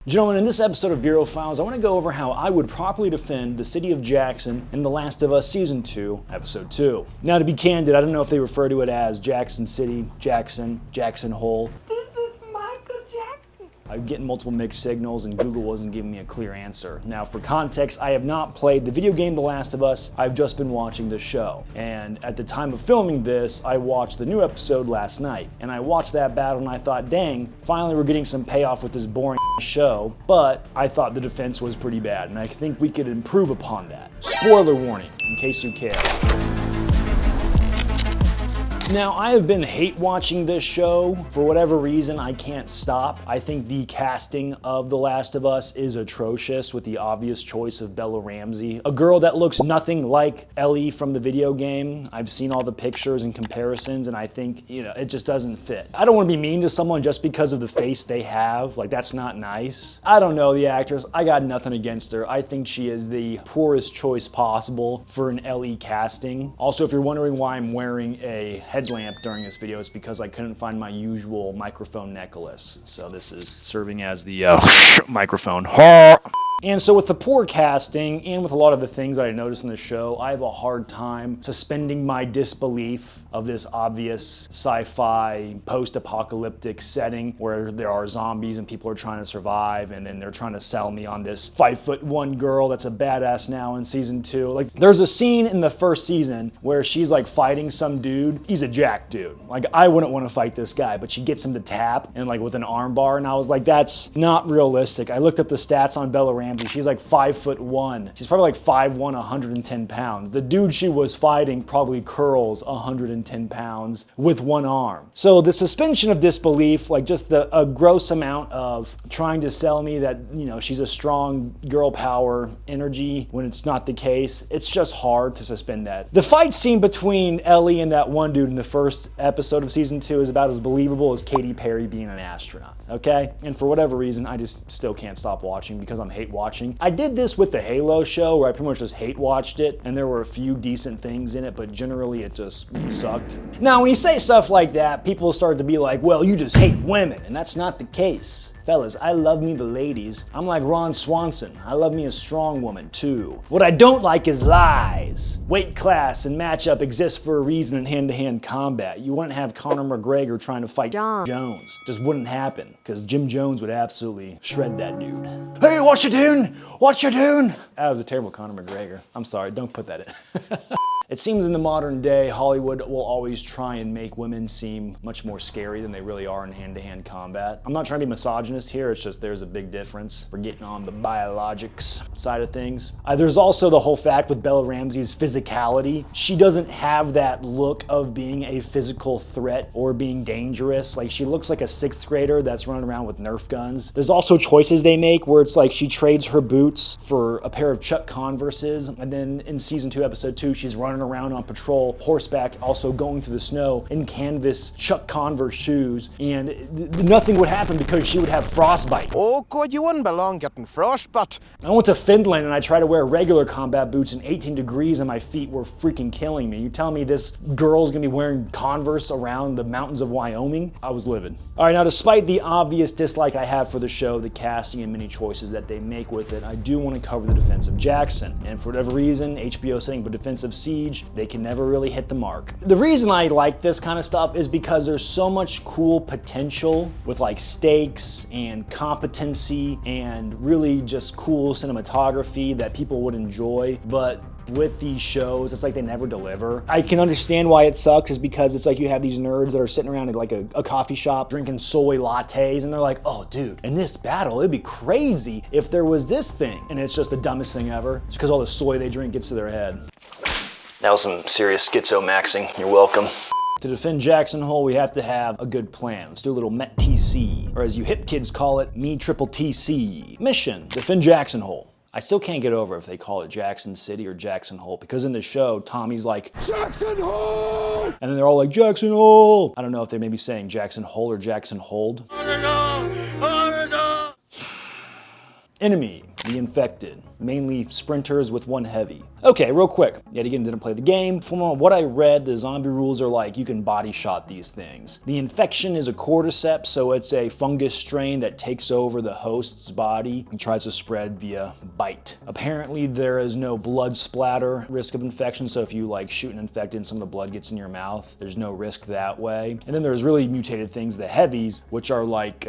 Gentlemen, in this episode of Bureau Files, I want to go over how I would properly defend the city of Jackson in The Last of Us Season 2, Episode 2. Now, to be candid, I don't know if they refer to it as Jackson City, Jackson, Jackson Hole. I'm getting multiple mixed signals and Google wasn't giving me a clear answer. Now, for context, I have not played the video game The Last of Us. I've just been watching the show. And at the time of filming this, I watched the new episode last night. And I watched that battle and I thought, dang, finally we're getting some payoff with this boring show. But I thought the defense was pretty bad, and I think we could improve upon that. Spoiler warning, in case you care. Now, I have been hate watching this show. For whatever reason, I can't stop. I think the casting of The Last of Us is atrocious with the obvious choice of Bella Ramsey, a girl that looks nothing like Ellie from the video game. I've seen all the pictures and comparisons, and I think, it just doesn't fit. I don't want to be mean to someone just because of the face they have. Like, that's not nice. I don't know the actress. I got nothing against her. I think she is the poorest choice possible for an Ellie casting. Also, if you're wondering why I'm wearing a headlamp during this video, it's because I couldn't find my usual microphone necklace. So this is serving as the microphone. And so with the poor casting and with a lot of the things that I noticed in the show, I have a hard time suspending my disbelief of this obvious sci-fi post-apocalyptic setting where there are zombies and people are trying to survive, and then they're trying to sell me on this 5'1" girl that's a badass now in season 2. Like, there's a scene in the first season where she's like fighting some dude. He's a jack dude. Like, I wouldn't want to fight this guy, but she gets him to tap and like with an arm bar, and I was like, that's not realistic. I looked up the stats on Bella Ramsey. She's like 5'1". She's probably like 5'1", 110 pounds. The dude she was fighting probably curls 110 pounds with one arm. So the suspension of disbelief, like just a gross amount of trying to sell me that, she's a strong girl power energy when it's not the case, it's just hard to suspend that. The fight scene between Ellie and that one dude in the first episode of season 2 is about as believable as Katy Perry being an astronaut, okay? And for whatever reason, I just still can't stop watching because I'm hate watching. I did this with the Halo show where I pretty much just hate watched it, and there were a few decent things in it, but generally it just sucked. Now, when you say stuff like that, people start to be like, well, you just hate women, and that's not the case. Fellas, I love me the ladies. I'm like Ron Swanson. I love me a strong woman, too. What I don't like is lies. Weight class and matchup exists for a reason in hand-to-hand combat. You wouldn't have Conor McGregor trying to fight Jones. Just wouldn't happen, because Jim Jones would absolutely shred that dude. Hey, what you doing? What you doing? That was a terrible Conor McGregor. I'm sorry, don't put that in. It seems in the modern day, Hollywood will always try and make women seem much more scary than they really are in hand-to-hand combat. I'm not trying to be misogynist here, it's just there's a big difference. We're getting on the biologics side of things. There's also the whole fact with Bella Ramsey's physicality. She doesn't have that look of being a physical threat or being dangerous. Like, she looks like a 6th grader that's running around with Nerf guns. There's also choices they make where it's like she trades her boots for a pair of Chuck Converses, and then in season 2, episode 2, she's running around on patrol, horseback, also going through the snow in canvas Chuck Converse shoes, and nothing would happen because she would have frostbite. Oh God, you wouldn't belong getting frostbite. I went to Finland and I tried to wear regular combat boots and 18 degrees and my feet were freaking killing me. You tell me this girl's gonna be wearing Converse around the mountains of Wyoming? I was livid. All right, now despite the obvious dislike I have for the show, the casting and many choices that they make with it, I do want to cover the defense of Jackson. And for whatever reason, HBO saying but Defense of Siege, they can never really hit the mark. The reason I like this kind of stuff is because there's so much cool potential with like stakes and competency and really just cool cinematography that people would enjoy, but with these shows, it's like they never deliver. I can understand why it sucks, is because it's like you have these nerds that are sitting around at like a coffee shop drinking soy lattes, and they're like, oh dude, in this battle, it'd be crazy if there was this thing. And it's just the dumbest thing ever. It's because all the soy they drink gets to their head. That was some serious schizo-maxing. You're welcome. To defend Jackson Hole, we have to have a good plan. Let's do a little MET-TC, or as you hip kids call it, Me-Triple-TC. Mission, defend Jackson Hole. I still can't get over if they call it Jackson City or Jackson Hole, because in the show, Tommy's like, Jackson Hole! And then they're all like, Jackson Hole! I don't know if they may be saying Jackson Hole or Jackson Hold. Enemy. the infected, mainly sprinters with one heavy. Okay, real quick. Yet again, didn't play the game. From what I read, the zombie rules are like you can body shot these things. The infection is a cordyceps, so it's a fungus strain that takes over the host's body and tries to spread via bite. Apparently, there is no blood splatter risk of infection, so if you like shoot an infected and some of the blood gets in your mouth, there's no risk that way. And then there's really mutated things, the heavies, which are like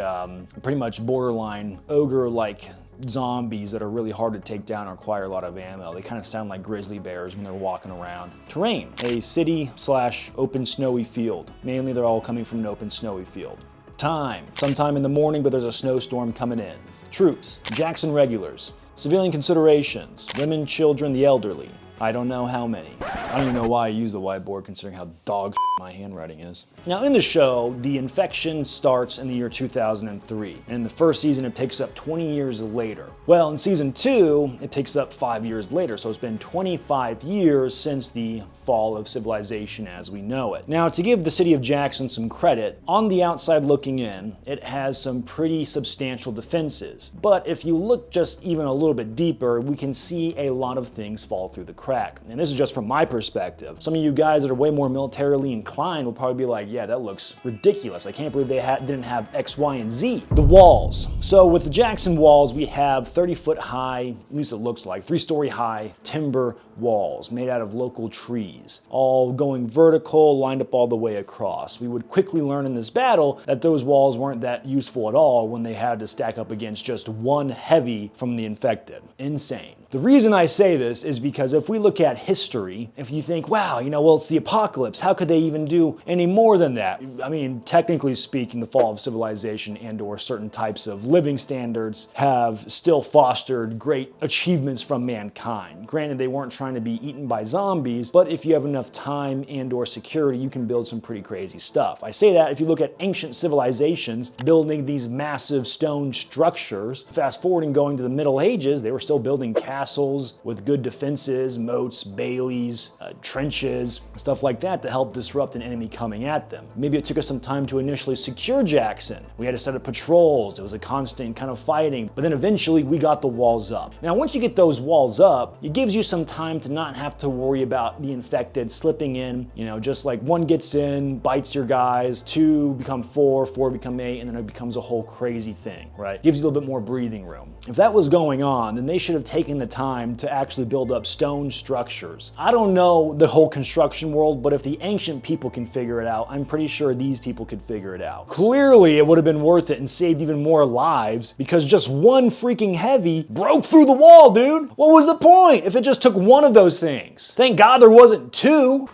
pretty much borderline ogre-like zombies that are really hard to take down and require a lot of ammo. They kind of sound like grizzly bears when they're walking around. Terrain, a city/open snowy field. Mainly they're all coming from an open snowy field. Time, sometime in the morning, but there's a snowstorm coming in. Troops, Jackson regulars. Civilian considerations, women, children, the elderly. I don't know how many. I don't even know why I use the whiteboard considering how dog my handwriting is. Now in the show, the infection starts in the year 2003, and in the first season it picks up 20 years later. Well, in season 2, it picks up 5 years later, so it's been 25 years since the fall of civilization as we know it. Now, to give the city of Jackson some credit, on the outside looking in, it has some pretty substantial defenses. But if you look just even a little bit deeper, we can see a lot of things fall through the crack. And this is just from my perspective. Some of you guys that are way more militarily inclined will probably be like, yeah, that looks ridiculous. I can't believe they didn't have X, Y, and Z. The walls. So with the Jackson walls, we have 30-foot high, at least it looks like, 3-story high timber walls made out of local trees, all going vertical, lined up all the way across. We would quickly learn in this battle that those walls weren't that useful at all when they had to stack up against just one heavy from the infected. Insane. The reason I say this is because if we look at history, if you think, wow, well, it's the apocalypse, how could they even do any more than that? I mean, technically speaking, the fall of civilization and/or certain types of living standards have still fostered great achievements from mankind. Granted, they weren't trying to be eaten by zombies, but if you have enough time and/or security, you can build some pretty crazy stuff. I say that if you look at ancient civilizations building these massive stone structures. Fast forwarding going to the Middle Ages, they were still building castles with good defenses, moats, baileys, trenches, stuff like that to help disrupt an enemy coming at them. Maybe it took us some time to initially secure Jackson. We had a set of patrols. It was a constant kind of fighting, but then eventually we got the walls up. Now, once you get those walls up, it gives you some time to not have to worry about the infected slipping in, just like 1 gets in, bites your guys, 2 become 4, 4 become 8, and then it becomes a whole crazy thing, right? Gives you a little bit more breathing room. If that was going on, then they should have taken the time to actually build up stone structures. I don't know the whole construction world, but if the ancient people can figure it out, I'm pretty sure these people could figure it out. Clearly, it would have been worth it and saved even more lives because just 1 freaking heavy broke through the wall, dude. What was the point if it just took 1 of those things? Thank God there wasn't 2.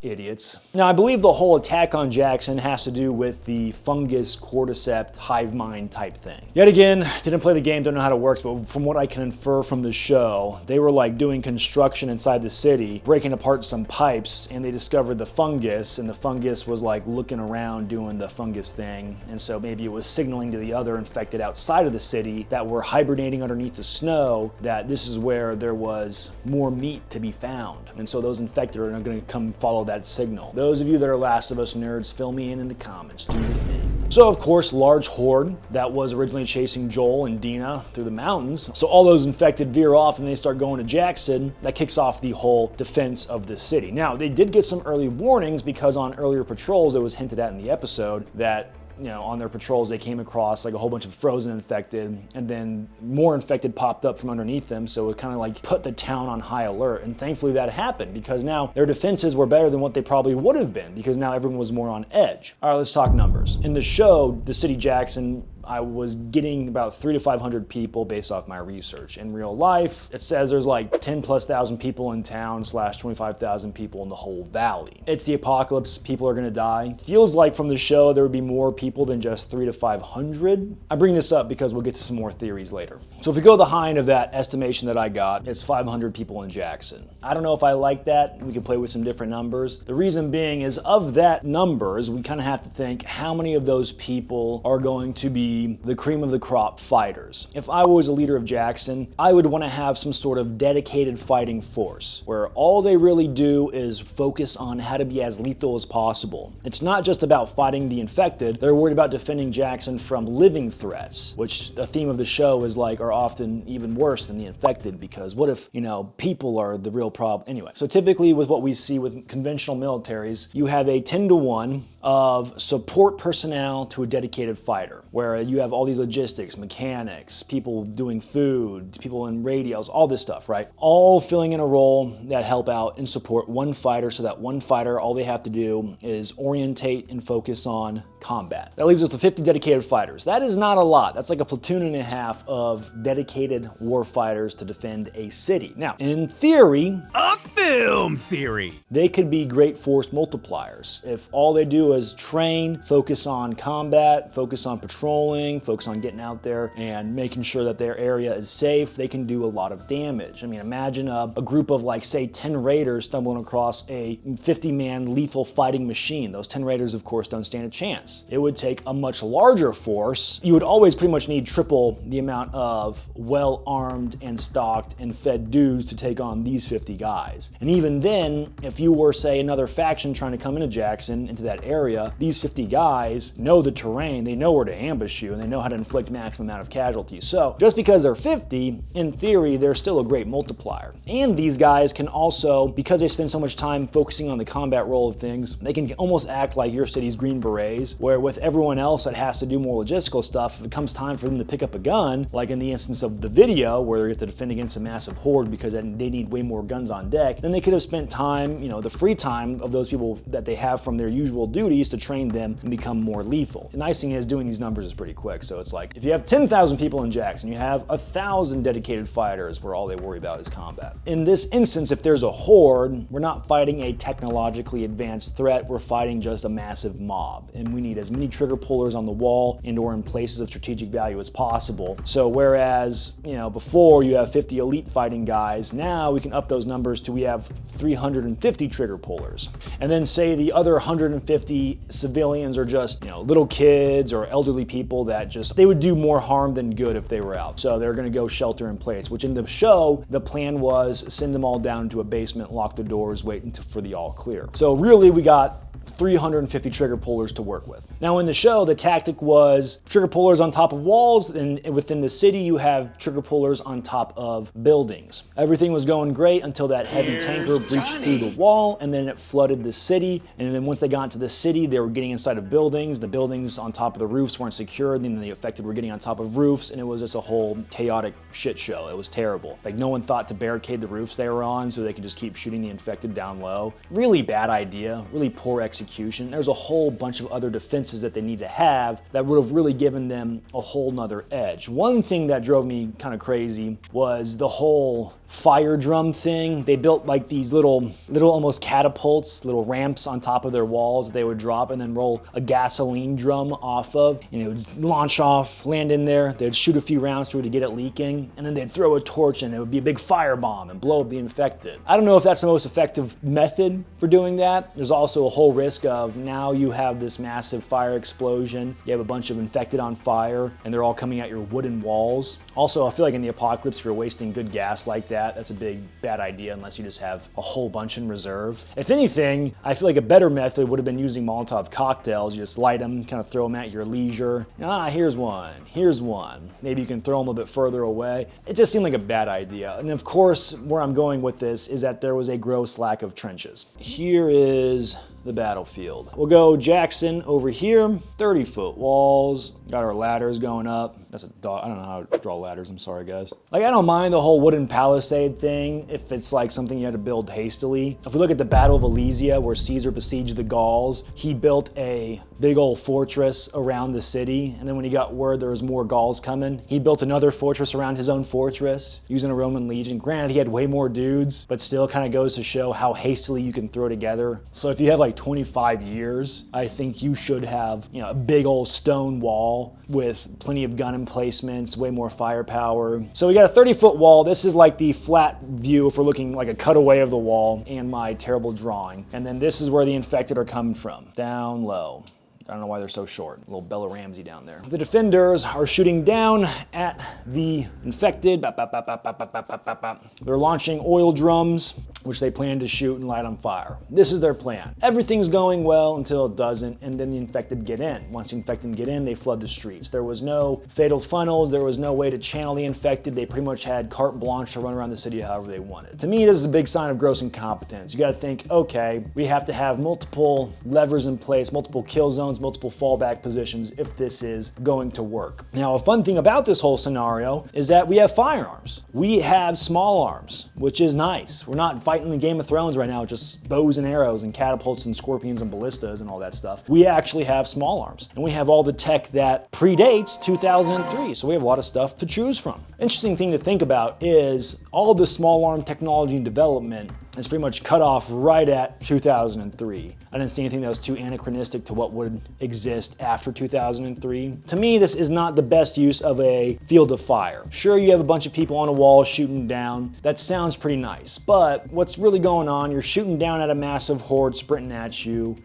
Idiots. Now, I believe the whole attack on Jackson has to do with the fungus cordyceps hive mind type thing. Yet again, didn't play the game, don't know how it works, but from what I can infer from the show, they were like doing construction inside the city, breaking apart some pipes, and they discovered the fungus, and the fungus was like looking around doing the fungus thing, and so maybe it was signaling to the other infected outside of the city that were hibernating underneath the snow that this is where there was more meat to be found. And so those infected are going to come follow that signal. Those of you that are Last of Us nerds, fill me in the comments. Do your thing. So of course, large horde that was originally chasing Joel and Dina through the mountains. So all those infected veer off and they start going to Jackson. That kicks off the whole defense of the city. Now, they did get some early warnings because on earlier patrols, it was hinted at in the episode that on their patrols, they came across like a whole bunch of frozen infected, and then more infected popped up from underneath them, so it kind of like put the town on high alert, and thankfully that happened because now their defenses were better than what they probably would have been because now everyone was more on edge. All right, let's talk numbers. In the show, the city Jackson, I was getting about 300 to 500 people based off my research. In real life, it says there's like 10,000+ people in town / 25,000 people in the whole valley. It's the apocalypse, people are gonna die. Feels like from the show there would be more people than just 300 to 500. I bring this up because we'll get to some more theories later. So if we go the high end of that estimation that I got, it's 500 people in Jackson. I don't know if I like that. We could play with some different numbers. The reason being is of that numbers, we kind of have to think how many of those people are going to be be the cream of the crop fighters. If I was a leader of Jackson, I would want to have some sort of dedicated fighting force where all they really do is focus on how to be as lethal as possible. It's not just about fighting the infected, they're worried about defending Jackson from living threats, which the theme of the show is like are often even worse than the infected, because what if, people are the real problem? Anyway, so typically with what we see with conventional militaries, you have a 10-to-1 of support personnel to a dedicated fighter, where you have all these logistics, mechanics, people doing food, people in radios, all this stuff, right? All filling in a role that help out and support one fighter, so that one fighter, all they have to do is orientate and focus on combat. That leaves us with 50 dedicated fighters. That is not a lot. That's like a platoon and a half of dedicated war fighters to defend a city. Now, in theory, A film theory. they could be great force multipliers. If all they do is train, focus on combat, focus on patrolling, focus on getting out there and making sure that their area is safe, they can do a lot of damage. I mean, imagine a group of like, say, 10 raiders stumbling across a 50-man lethal fighting machine. Those 10 raiders, of course, don't stand a chance. It would take a much larger force. You would always pretty much need triple the amount of well-armed and stocked and fed dudes to take on these 50 guys. And even then, if you were, say, another faction trying to come into Jackson, into that area, these 50 guys know the terrain, they know where to ambush you, and they know how to inflict maximum amount of casualties. So just because they're 50, in theory, they're still a great multiplier. And these guys can also, because they spend so much time focusing on the combat role of things, they can almost act like your city's Green Berets, where with everyone else that has to do more logistical stuff, if it comes time for them to pick up a gun, like in the instance of the video, where they have to defend against a massive horde because they need way more guns on deck, then they could have spent time, the free time of those people that they have from their usual duties to train them and become more lethal. The nice thing is doing these numbers is pretty quick, so it's like if you have 10,000 people in Jackson, you have 1,000 dedicated fighters where all they worry about is combat. In this instance, if there's a horde, we're not fighting a technologically advanced threat, we're fighting just a massive mob, and we need as many trigger pullers on the wall and or in places of strategic value as possible. So whereas, before you have 50 elite fighting guys, now we can up those numbers to we have 350 trigger pullers. And then say the other 150 civilians are just, little kids or elderly people that they would do more harm than good if they were out. So they're gonna go shelter in place, which in the show, the plan was send them all down to a basement, lock the doors, wait for the all clear. So really we got 350 trigger pullers to work with. Now in the show, the tactic was trigger pullers on top of walls, and within the city you have trigger pullers on top of buildings. Everything was going great until that heavy tanker breached through the wall, and then it flooded the city, and then once they got into the city, they were getting inside of buildings. The buildings on top of the roofs weren't secured, and then the affected were getting on top of roofs, and it was just a whole chaotic shit show. It was terrible. Like no one thought to barricade the roofs they were on so they could just keep shooting the infected down low. Really bad idea, really poor execution. There's a whole bunch of other defenses that they need to have that would have really given them a whole nother edge. One thing that drove me kind of crazy was the whole fire drum thing. They built like these little almost catapults, little ramps on top of their walls that they would drop and then roll a gasoline drum off of, and it would launch off, land in there, they'd shoot a few rounds through it to get it leaking, and then they'd throw a torch and it would be a big firebomb and blow up the infected. I don't know if that's the most effective method for doing that. There's also a whole risk of now you have this massive fire explosion, you have a bunch of infected on fire, and they're all coming at your wooden walls. Also, I feel like in the apocalypse, if you're wasting good gas like that, that's a big bad idea unless you just have a whole bunch in reserve. If anything, I feel like a better method would have been using Molotov cocktails. You just light them, kind of throw them at your leisure. Here's one. Maybe you can throw them a bit further away. It just seemed like a bad idea. And of course, where I'm going with this is that there was a gross lack of trenches. Here is the battlefield. We'll go Jackson over here, 30-foot walls, got our ladders going up. That's a dog, I don't know how to draw ladders, I'm sorry guys. Like I don't mind the whole wooden palisade thing if it's like something you had to build hastily. If we look at the Battle of Alesia where Caesar besieged the Gauls, he built a big old fortress around the city, and then when he got word there was more Gauls coming, he built another fortress around his own fortress using a Roman legion. Granted, he had way more dudes, but still kind of goes to show how hastily you can throw together. So if you have like 25 years, I think you should have, a big old stone wall with plenty of gun emplacements, way more firepower. So we got a 30-foot wall. This is like the flat view if we're looking like a cutaway of the wall and my terrible drawing. And then this is where the infected are coming from, down low. I don't know why they're so short. Little Bella Ramsey down there. The defenders are shooting down at the infected. They're launching oil drums, which they plan to shoot and light on fire. This is their plan. Everything's going well until it doesn't, and then the infected get in. Once the infected get in, they flood the streets. There was no fatal funnels. There was no way to channel the infected. They pretty much had carte blanche to run around the city however they wanted. To me, this is a big sign of gross incompetence. You gotta think, okay, we have to have multiple levers in place, multiple kill zones, multiple fallback positions if this is going to work. Now, a fun thing about this whole scenario is that we have firearms. We have small arms, which is nice. We're not fighting the Game of Thrones right now, just bows and arrows and catapults and scorpions and ballistas and all that stuff. We actually have small arms, and we have all the tech that predates 2003, so we have a lot of stuff to choose from. Interesting thing to think about is all the small arm technology and development is pretty much cut off right at 2003. I didn't see anything that was too anachronistic to what would exist after 2003. To me, this is not the best use of a field of fire. Sure, you have a bunch of people on a wall shooting down. That sounds pretty nice, but what's really going on, you're shooting down at a massive horde sprinting at you.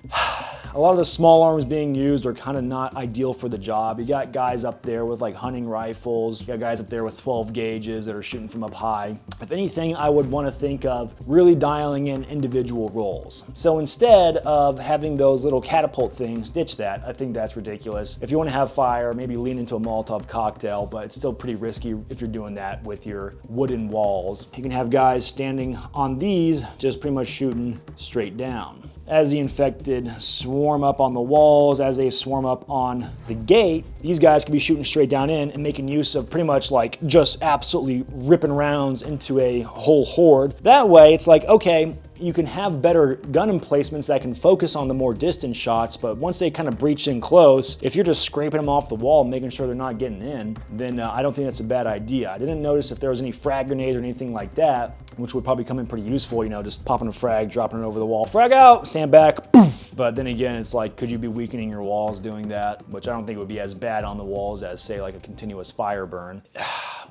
A lot of the small arms being used are kind of not ideal for the job. You got guys up there with like hunting rifles. You got guys up there with 12 gauges that are shooting from up high. If anything, I would want to think of really dialing in individual roles. So instead of having those little catapult things, ditch that. I think that's ridiculous. If you want to have fire, maybe lean into a Molotov cocktail, but it's still pretty risky if you're doing that with your wooden walls. You can have guys standing on these, just pretty much shooting straight down. As the infected swarm up on the walls, as they swarm up on the gate, these guys can be shooting straight down in and making use of pretty much like just absolutely ripping rounds into a whole horde. That way, it's like, okay, you can have better gun emplacements that can focus on the more distant shots, but once they kind of breach in close, if you're just scraping them off the wall, making sure they're not getting in, then I don't think that's a bad idea. I didn't notice if there was any frag grenades or anything like that, which would probably come in pretty useful, you know, just popping a frag, dropping it over the wall, frag out, stand back, poof. But then again, it's like, could you be weakening your walls doing that? Which I don't think would be as bad on the walls as, say, like a continuous fire burn.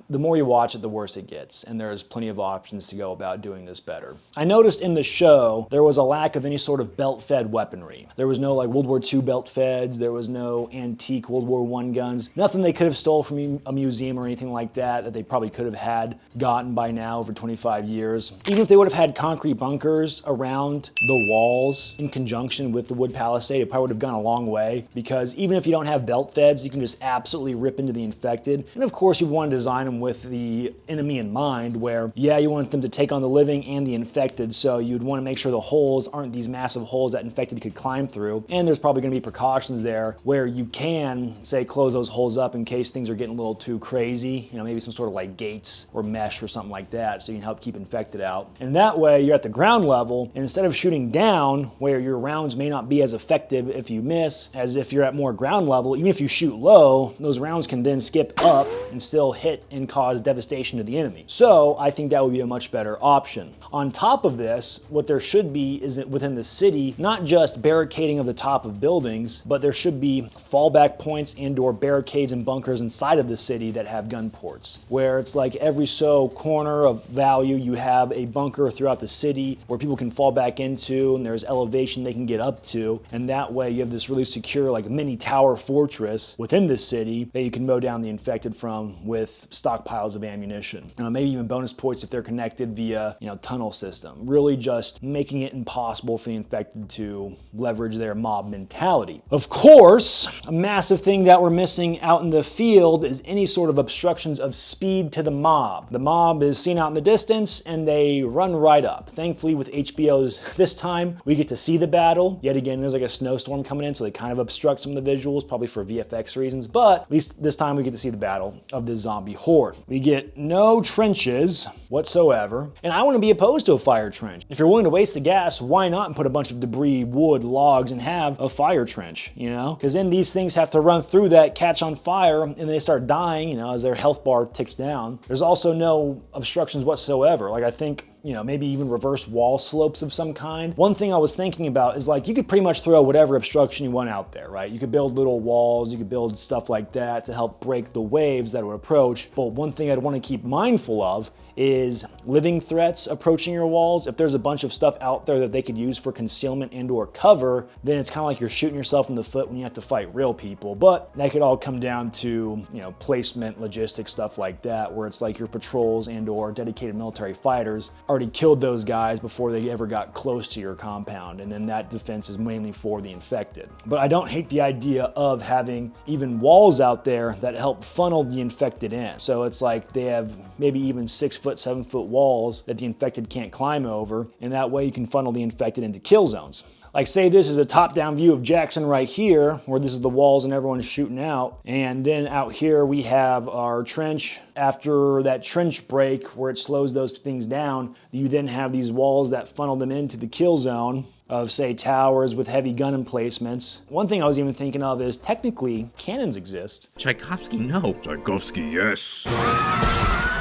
The more you watch it, the worse it gets, and there's plenty of options to go about doing this better. I noticed in the show there was a lack of any sort of belt-fed weaponry. There was no like World War II belt feds, there was no antique World War I guns, nothing they could have stole from a museum or anything like that they probably could have had gotten by now over 25 years. Even if they would have had concrete bunkers around the walls in conjunction with the wood palisade, it probably would have gone a long way, because even if you don't have belt feds, you can just absolutely rip into the infected. And of course you want to design them with the enemy in mind, where yeah, you want them to take on the living and the infected, so you'd want to make sure the holes aren't these massive holes that infected could climb through, and there's probably going to be precautions there where you can, say, close those holes up in case things are getting a little too crazy, you know, maybe some sort of like gates or mesh or something like that, so you can help keep infected out. And that way you're at the ground level, and instead of shooting down where your rounds may not be as effective if you miss as if you're at more ground level, even if you shoot low, those rounds can then skip up and still hit and cause devastation to the enemy. So I think that would be a much better option. On top of this, what there should be is that within the city, not just barricading of the top of buildings, but there should be fallback points and/or barricades and bunkers inside of the city that have gun ports, where it's like every so corner of value you have a bunker throughout the city where people can fall back into, and there's elevation they can get up to, and that way you have this really secure like mini tower fortress within the city that you can mow down the infected from with stockpiles of ammunition. Maybe even bonus points if they're connected via, you know, tunnel system. Really just making it impossible for the infected to leverage their mob mentality. Of course, a massive thing that we're missing out in the field is any sort of obstructions of speed to the mob. The mob is seen out in the distance and they run right up. Thankfully with HBO's this time, we get to see the battle. Yet again, there's like a snowstorm coming in, so they kind of obstruct some of the visuals, probably for VFX reasons, but at least this time we get to see the battle of the zombie horde. We get no trenches whatsoever, and I want to be opposed to a fire trench. If you're willing to waste the gas, why not put a bunch of debris, wood, logs, and have a fire trench, you know? Because then these things have to run through that, catch on fire, and they start dying, you know, as their health bar ticks down. There's also no obstructions whatsoever. Like, I think you know, maybe even reverse wall slopes of some kind. One thing I was thinking about is like, you could pretty much throw whatever obstruction you want out there, right? You could build little walls, you could build stuff like that to help break the waves that would approach. But one thing I'd want to keep mindful of is living threats approaching your walls. If there's a bunch of stuff out there that they could use for concealment and or cover, then it's kind of like you're shooting yourself in the foot when you have to fight real people. But that could all come down to, you know, placement, logistics, stuff like that, where it's like your patrols and or dedicated military fighters already killed those guys before they ever got close to your compound, and then that defense is mainly for the infected. But I don't hate the idea of having even walls out there that help funnel the infected in. So it's like they have maybe even 6 foot, 7 foot walls that the infected can't climb over, and that way you can funnel the infected into kill zones. Like, say this is a top-down view of Jackson right here, where this is the walls and everyone's shooting out. And then out here we have our trench. After that trench break where it slows those things down, you then have these walls that funnel them into the kill zone of, say, towers with heavy gun emplacements. One thing I was even thinking of is technically cannons exist. Tchaikovsky, no. Tchaikovsky, yes.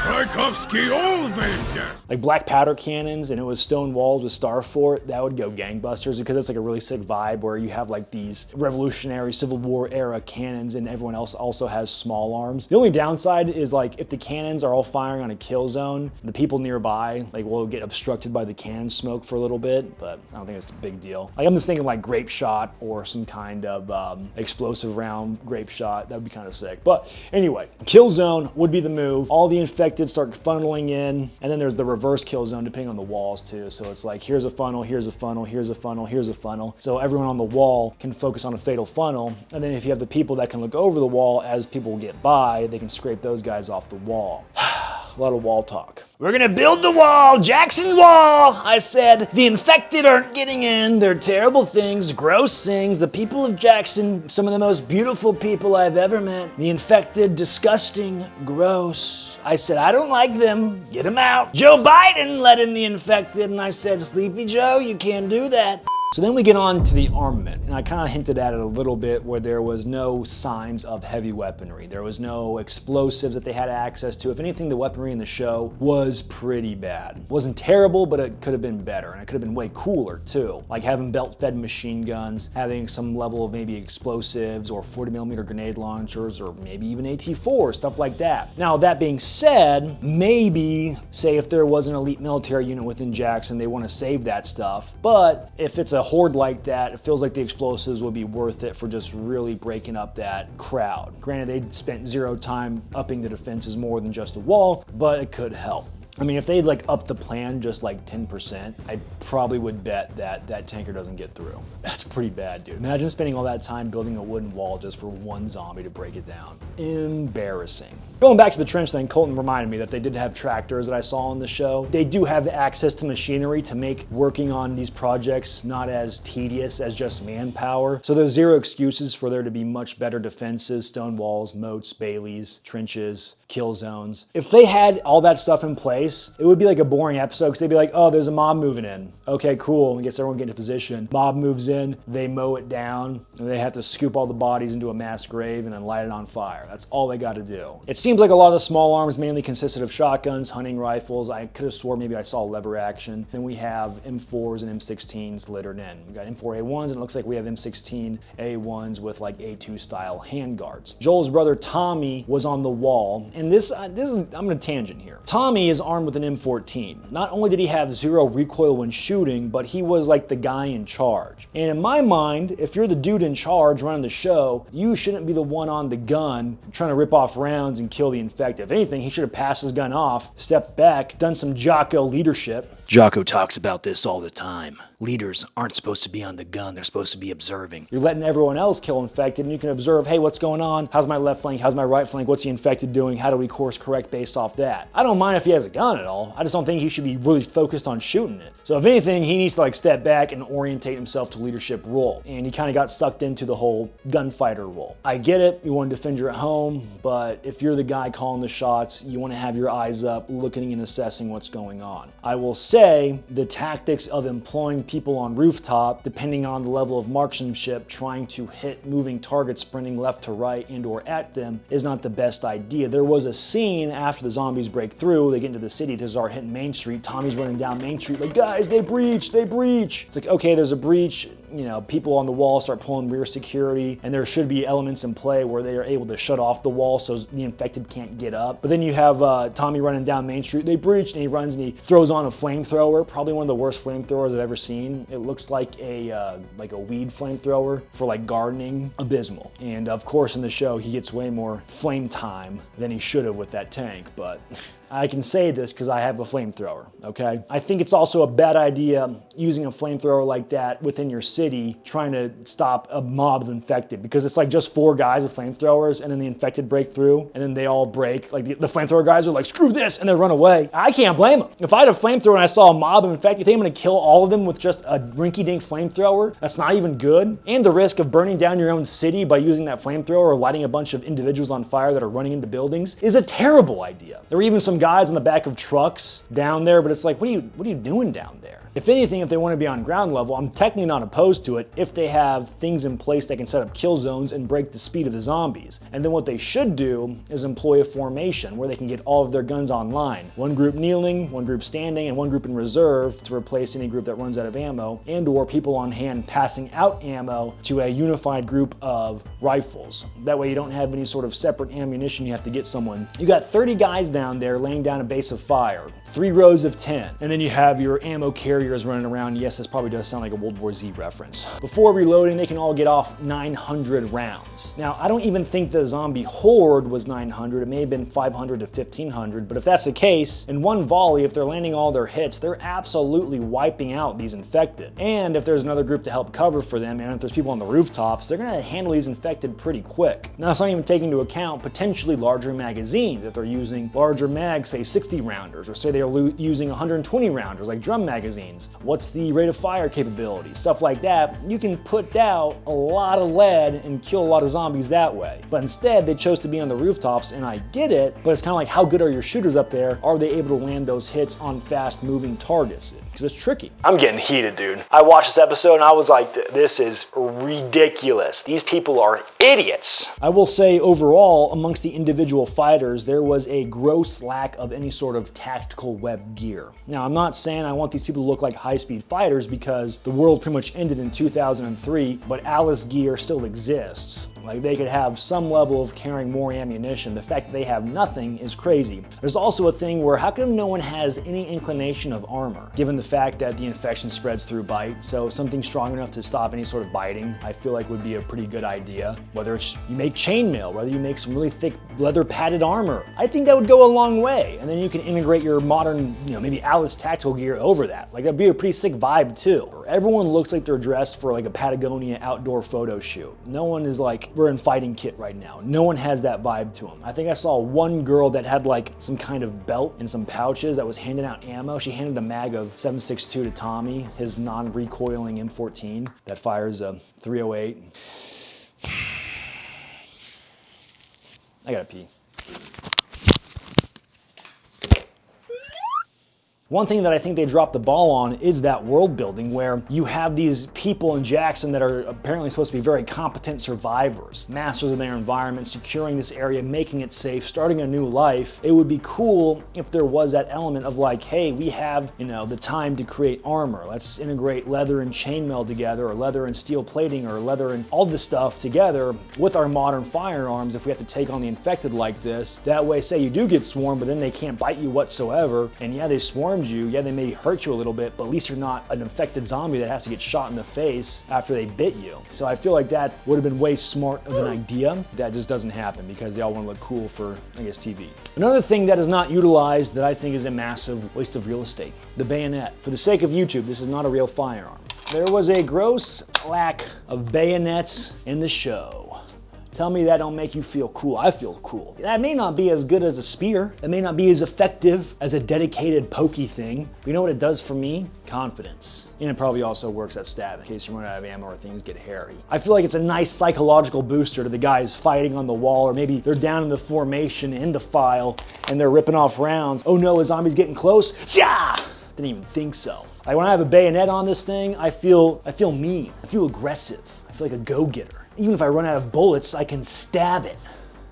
Tchaikovsky, always yes. Like black powder cannons, and it was stone walls with star fort, that would go gangbusters because it's like a really sick vibe where you have like these revolutionary Civil War era cannons and everyone else also has small arms. The only downside is like if the cannons are all firing on a kill zone, the people nearby like will get obstructed by the cannon smoke for a little bit, but I don't think it's a big deal. Like I'm just thinking like grape shot or some kind of explosive round grape shot. That would be kind of sick. But anyway, kill zone would be the move. All the infected start funneling in, and then there's the reverse kill zone depending on the walls too. So it's like here's a funnel, here's a funnel, here's a funnel, here's a funnel. So everyone on the wall can focus on a fatal funnel, and then if you have the people that can look over the wall as people get by, they can scrape those guys off the wall. A lot of wall talk. We're gonna build the wall, Jackson Wall! I said, the infected aren't getting in. They're terrible things, gross things. The people of Jackson, some of the most beautiful people I've ever met. The infected, disgusting, gross. I said, I don't like them. Get them out. Joe Biden let in the infected, and I said, Sleepy Joe, you can't do that. So then we get on to the armament, and I kind of hinted at it a little bit where there was no signs of heavy weaponry. There was no explosives that they had access to. If anything, the weaponry in the show was pretty bad. It wasn't terrible, but it could have been better, and it could have been way cooler too. Like having belt-fed machine guns, having some level of maybe explosives or 40mm grenade launchers, or maybe even AT-4, stuff like that. Now, that being said, maybe, say if there was an elite military unit within Jackson, they want to save that stuff, but if it's a horde like that, it feels like the explosives would be worth it for just really breaking up that crowd. Granted, they'd spent zero time upping the defenses more than just a wall, but it could help. I mean, if they'd like up the plan just like 10%, I probably would bet that that tanker doesn't get through. That's pretty bad, dude. Imagine spending all that time building a wooden wall just for one zombie to break it down. Embarrassing. Going back to the trench thing, Colton reminded me that they did have tractors that I saw on the show. They do have access to machinery to make working on these projects not as tedious as just manpower. So there's zero excuses for there to be much better defenses, stone walls, moats, baileys, trenches, kill zones. If they had all that stuff in place, it would be like a boring episode because they'd be like, oh, there's a mob moving in. Okay, cool. And gets everyone get into position. Mob moves in, they mow it down, and they have to scoop all the bodies into a mass grave and then light it on fire. That's all they got to do. It seems like a lot of the small arms mainly consisted of shotguns, hunting rifles. I could have swore maybe I saw lever action. Then we have M4s and M16s littered in. We got M4A1s, and it looks like we have M16A1s with like A2 style handguards. Joel's brother Tommy was on the wall, and this is, I'm gonna tangent here. Tommy is armed with an M14. Not only did he have zero recoil when shooting, but he was like the guy in charge. And in my mind, if you're the dude in charge running the show, you shouldn't be the one on the gun trying to rip off rounds and kill the infected. If anything, he should have passed his gun off, stepped back, done some Jocko leadership. Jocko talks about this all the time. Leaders aren't supposed to be on the gun, they're supposed to be observing. You're letting everyone else kill infected, and you can observe, hey, what's going on? How's my left flank? How's my right flank? What's the infected doing? How do we course correct based off that? I don't mind if he has a gun at all. I just don't think he should be really focused on shooting it. So if anything, he needs to like step back and orientate himself to leadership role. And he kind of got sucked into the whole gunfighter role. I get it, you want to defend your home, but if you're the the guy calling the shots. You want to have your eyes up, looking and assessing what's going on. I will say the tactics of employing people on rooftop, depending on the level of marksmanship, trying to hit moving targets sprinting left to right and or at them is not the best idea. There was a scene after the zombies break through, they get into the city, they start hitting Main Street, Tommy's running down Main Street like, guys, they breach. It's like, okay, there's a breach, you know, people on the wall start pulling rear security, and there should be elements in play where they are able to shut off the wall so the infected can't get up. But then you have Tommy running down Main Street, they breached, and he runs and he throws on a flamethrower, probably one of the worst flamethrowers I've ever seen. It looks like a weed flamethrower for like gardening, abysmal. And of course in the show he gets way more flame time than he should have with that tank, but I can say this because I have a flamethrower, okay? I think it's also a bad idea using a flamethrower like that within your city, trying to stop a mob of infected, because it's like just 4 guys with flamethrowers and then the infected break through and then they all break. Like the flamethrower guys are like, screw this, and they run away. I can't blame them. If I had a flamethrower and I saw a mob of infected, you think I'm gonna kill all of them with just a rinky-dink flamethrower? That's not even good. And the risk of burning down your own city by using that flamethrower or lighting a bunch of individuals on fire that are running into buildings is a terrible idea. There were even some guys on the back of trucks down there, but it's like, what are you doing down there? If anything, if they want to be on ground level, I'm technically not opposed to it if they have things in place that can set up kill zones and break the speed of the zombies. And then what they should do is employ a formation where they can get all of their guns online. One group kneeling, one group standing, and one group in reserve to replace any group that runs out of ammo, and or people on hand passing out ammo to a unified group of rifles. That way you don't have any sort of separate ammunition you have to get someone. You got 30 guys down there laying down a base of fire, 3 rows of 10, and then you have your ammo carriers running around. Yes, this probably does sound like a World War Z reference. Before reloading, they can all get off 900 rounds. Now, I don't even think the zombie horde was 900. It may have been 500 to 1500, but if that's the case, in one volley, if they're landing all their hits, they're absolutely wiping out these infected. And if there's another group to help cover for them, and if there's people on the rooftops, they're gonna handle these infected pretty quick. Now, it's not even taking into account potentially larger magazines. If they're using larger mags, say 60 rounders, or say they're using 120 rounders, like drum magazines. What's the rate of fire capability? Stuff like that. You can put out a lot of lead and kill a lot of zombies that way. But instead, they chose to be on the rooftops, and I get it, but it's kind of like, how good are your shooters up there? Are they able to land those hits on fast-moving targets? Because it's tricky. I'm getting heated, dude. I watched this episode and I was like, this is ridiculous. These people are idiots. I will say overall, amongst the individual fighters, there was a gross lack of any sort of tactical web gear. Now, I'm not saying I want these people to look like high-speed fighters because the world pretty much ended in 2003, but Alice gear still exists. Like, they could have some level of carrying more ammunition. The fact that they have nothing is crazy. There's also a thing where how come no one has any inclination of armor, given the fact that the infection spreads through bite? So something strong enough to stop any sort of biting, I feel like would be a pretty good idea. Whether it's you make chainmail, whether you make some really thick leather padded armor, I think that would go a long way. And then you can integrate your modern, maybe Alice tactical gear over that. Like, that'd be a pretty sick vibe too. Everyone looks like they're dressed for like a Patagonia outdoor photo shoot. No one is like, we're in fighting kit right now. No one has that vibe to them. I think I saw one girl that had like some kind of belt and some pouches that was handing out ammo. She handed a mag of 7.62 to Tommy, his non-recoiling M14 that fires a 308. I gotta pee. One thing that I think they dropped the ball on is that world building, where you have these people in Jackson that are apparently supposed to be very competent survivors, masters of their environment, securing this area, making it safe, starting a new life. It would be cool if there was that element of like, hey, we have, the time to create armor. Let's integrate leather and chainmail together, or leather and steel plating, or leather and all this stuff together with our modern firearms if we have to take on the infected like this. That way, say you do get swarmed, but then they can't bite you whatsoever, and yeah, they swarmed you, yeah, they may hurt you a little bit, but at least you're not an infected zombie that has to get shot in the face after they bit you. So I feel like that would have been way smart of an idea. That just doesn't happen because they all want to look cool for, I guess, TV. Another thing that is not utilized that I think is a massive waste of real estate, the bayonet. For the sake of YouTube, this is not a real firearm. There was a gross lack of bayonets in the show. Tell me that don't make you feel cool. I feel cool. That may not be as good as a spear. It may not be as effective as a dedicated pokey thing. But you know what it does for me? Confidence. And it probably also works at stab in case you run out of ammo or things get hairy. I feel like it's a nice psychological booster to the guys fighting on the wall, or maybe they're down in the formation in the file and they're ripping off rounds. Oh no, a zombie's getting close. Yeah! Didn't even think so. Like when I have a bayonet on this thing, I feel mean. I feel aggressive. I feel like a go-getter. Even if I run out of bullets, I can stab it.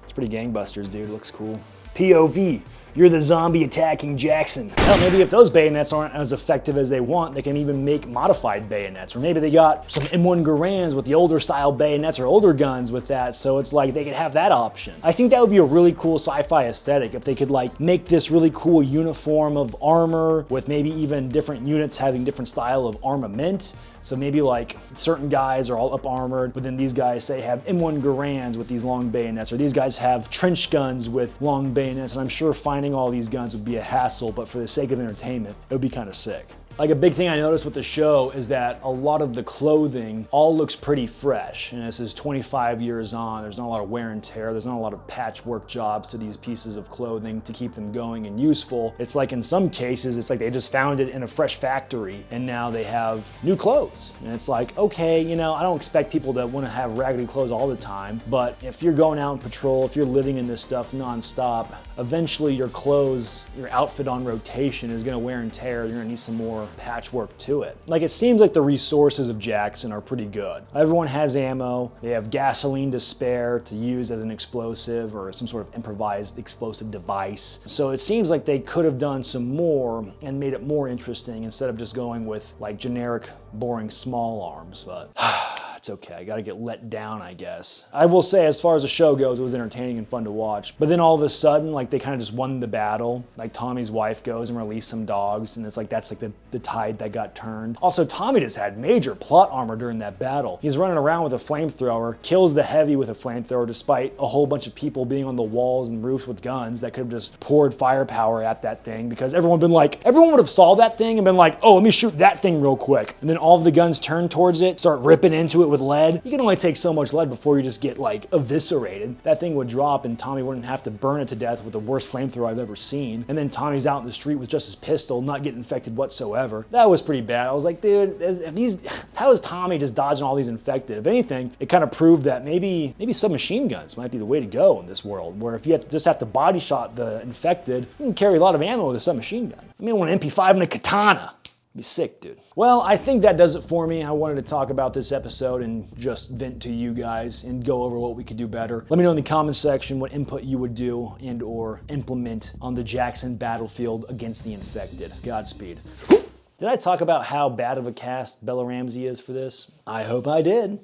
It's pretty gangbusters, dude. Looks cool. POV. You're the zombie attacking Jackson. Hell, maybe if those bayonets aren't as effective as they want, they can even make modified bayonets. Or maybe they got some M1 Garands with the older style bayonets or older guns with that, so it's like they could have that option. I think that would be a really cool sci-fi aesthetic if they could like make this really cool uniform of armor with maybe even different units having different style of armament. So maybe like certain guys are all up armored, but then these guys say have M1 Garands with these long bayonets, or these guys have trench guns with long bayonets, and I'm sure finding all these guns would be a hassle, but for the sake of entertainment, it would be kind of sick. Like a big thing I noticed with the show is that a lot of the clothing all looks pretty fresh. And this is 25 years on, there's not a lot of wear and tear, there's not a lot of patchwork jobs to these pieces of clothing to keep them going and useful. It's like in some cases, it's like they just found it in a fresh factory and now they have new clothes. And it's like, okay, you know, I don't expect people to want to have raggedy clothes all the time, but if you're going out on patrol, if you're living in this stuff nonstop, eventually your clothes, your outfit on rotation is gonna wear and tear, you're gonna need some more patchwork to it. Like it seems like the resources of Jackson are pretty good. Everyone has ammo, they have gasoline to spare to use as an explosive or some sort of improvised explosive device. So it seems like they could have done some more and made it more interesting instead of just going with like generic, boring small arms, but it's okay, I gotta get let down, I guess. I will say, as far as the show goes, it was entertaining and fun to watch. But then all of a sudden, like they kind of just won the battle. Like Tommy's wife goes and released some dogs, and it's like that's like the tide that got turned. Also, Tommy just had major plot armor during that battle. He's running around with a flamethrower, kills the heavy with a flamethrower despite a whole bunch of people being on the walls and roofs with guns that could have just poured firepower at that thing, because everyone would have saw that thing and been like, oh, let me shoot that thing real quick. And then all of the guns turn towards it, start ripping into it with lead. You can only take so much lead before you just get like eviscerated. That thing would drop and Tommy wouldn't have to burn it to death with the worst flamethrower I've ever seen. And then Tommy's out in the street with just his pistol, not getting infected whatsoever. That was pretty bad. I was like, dude, how is Tommy just dodging all these infected? If anything, it kind of proved that maybe submachine guns might be the way to go in this world, where if you just have to body shot the infected, you can carry a lot of ammo with a submachine gun. I mean, I want an MP5 and a katana. Be sick, dude. Well, I think that does it for me. I wanted to talk about this episode and just vent to you guys and go over what we could do better. Let me know in the comments section what input you would do and or implement on the Jackson battlefield against the infected. Godspeed. Did I talk about how bad of a cast Bella Ramsey is for this? I hope I did.